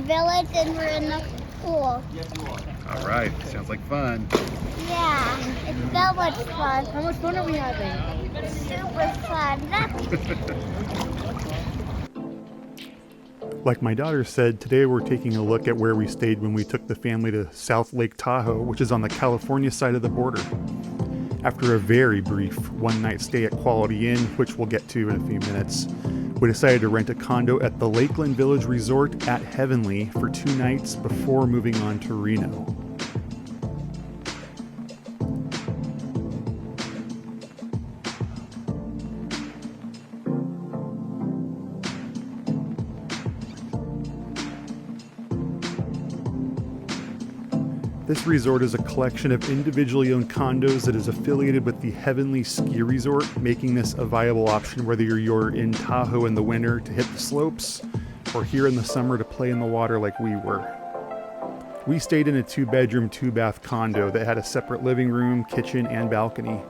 village and we're in the pool. All right, sounds like fun. Yeah, it's so much fun. How much fun are we having? Super fun. Like my daughter said, today we're taking a look at where we stayed when we took the family to South Lake Tahoe, which is on the California side of the border. After a very brief one-night stay at Quality Inn, which we'll get to in a few minutes, we decided to rent a condo at the Lakeland Village Resort at Heavenly for 2 nights before moving on to Reno. This resort is a collection of individually owned condos that is affiliated with the Heavenly Ski Resort, making this a viable option whether you're in Tahoe in the winter to hit the slopes or here in the summer to play in the water like we were. We stayed in a 2-bedroom, 2-bath condo that had a separate living room, kitchen, and balcony.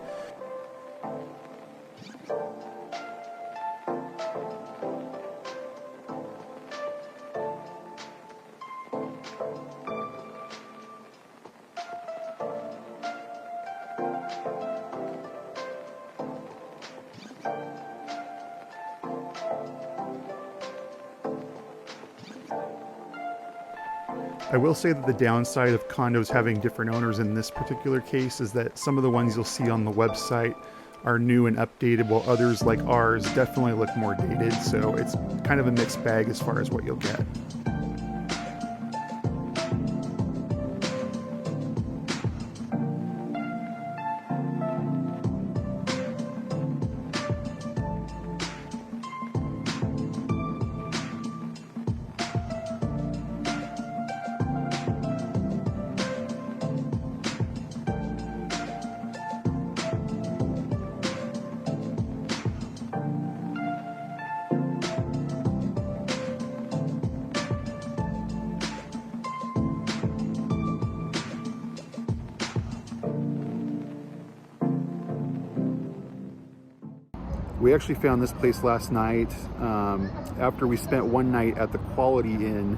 I will say that the downside of condos having different owners in this particular case is that some of the ones you'll see on the website are new and updated, while others like ours definitely look more dated, so it's kind of a mixed bag as far as what you'll get. We actually found this place last night after we spent one night at the Quality Inn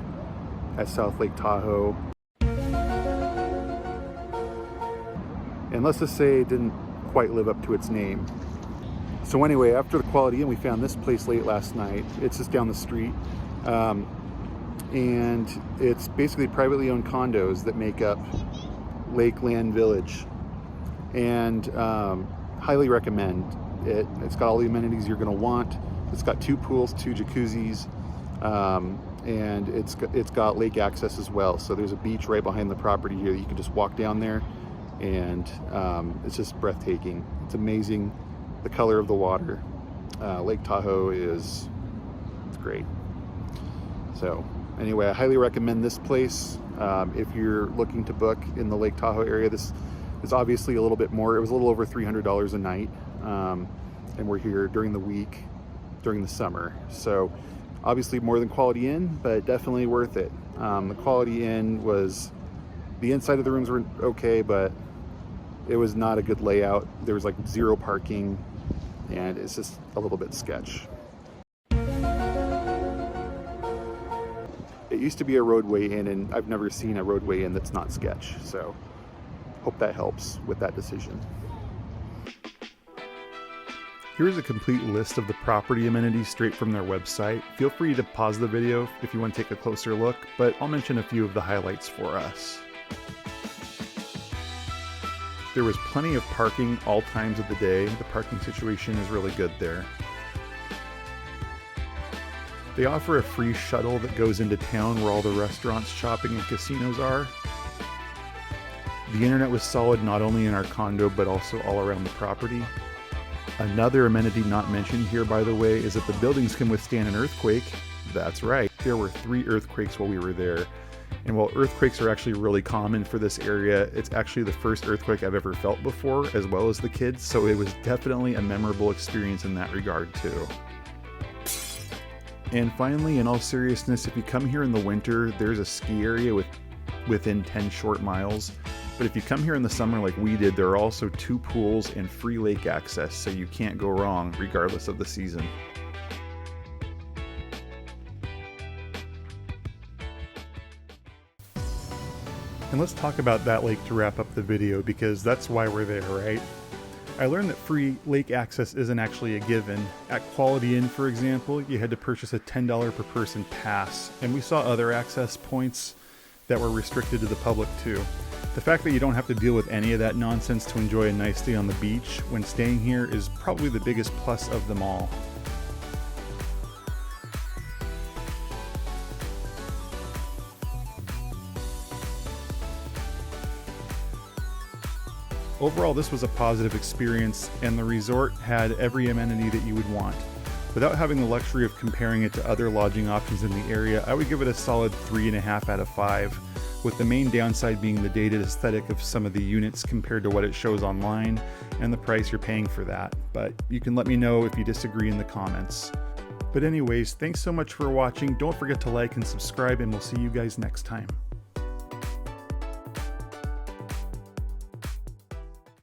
at South Lake Tahoe. And let's just say it didn't quite live up to its name. So anyway, after the Quality Inn, we found this place late last night. It's just down the street. And it's basically privately owned condos that make up Lakeland Village. And highly recommend it. It's got all the amenities you're going to want. It's got 2 pools, 2 jacuzzis, and it's got lake access as well. So there's a beach right behind the property here. You can just walk down there, and it's just breathtaking. It's amazing, the color of the water. Lake Tahoe it's great. So anyway, I highly recommend this place. If you're looking to book in the Lake Tahoe area, this is obviously a little bit more. It was a little over $300 a night. And we're here during the week, during the summer. So obviously more than Quality Inn, but definitely worth it. The Quality Inn the inside of the rooms were okay, but it was not a good layout. There was like 0 parking, and it's just a little bit sketch. It used to be a roadway inn, and I've never seen a roadway inn that's not sketch. So hope that helps with that decision. Here's a complete list of the property amenities straight from their website. Feel free to pause the video if you want to take a closer look, but I'll mention a few of the highlights for us. There was plenty of parking all times of the day. The parking situation is really good there. They offer a free shuttle that goes into town where all the restaurants, shopping, and casinos are. The internet was solid not only in our condo, but also all around the property. Another amenity not mentioned here, by the way, is that the buildings can withstand an earthquake. That's right, there were 3 earthquakes while we were there. And while earthquakes are actually really common for this area, it's actually the first earthquake I've ever felt before, as well as the kids, so it was definitely a memorable experience in that regard too. And finally, in all seriousness, if you come here in the winter, there's a ski area within 10 short miles. But if you come here in the summer like we did, there are also 2 pools and free lake access, so you can't go wrong regardless of the season. And let's talk about that lake to wrap up the video, because that's why we're there, right? I learned that free lake access isn't actually a given. At Quality Inn, for example, you had to purchase a $10 per person pass, and we saw other access points that were restricted to the public too. The fact that you don't have to deal with any of that nonsense to enjoy a nice day on the beach when staying here is probably the biggest plus of them all. Overall, this was a positive experience, and the resort had every amenity that you would want. Without having the luxury of comparing it to other lodging options in the area, I would give it a solid 3.5 out of 5, with the main downside being the dated aesthetic of some of the units compared to what it shows online, and the price you're paying for that. But you can let me know if you disagree in the comments. But anyways, thanks so much for watching. Don't forget to like and subscribe, and we'll see you guys next time.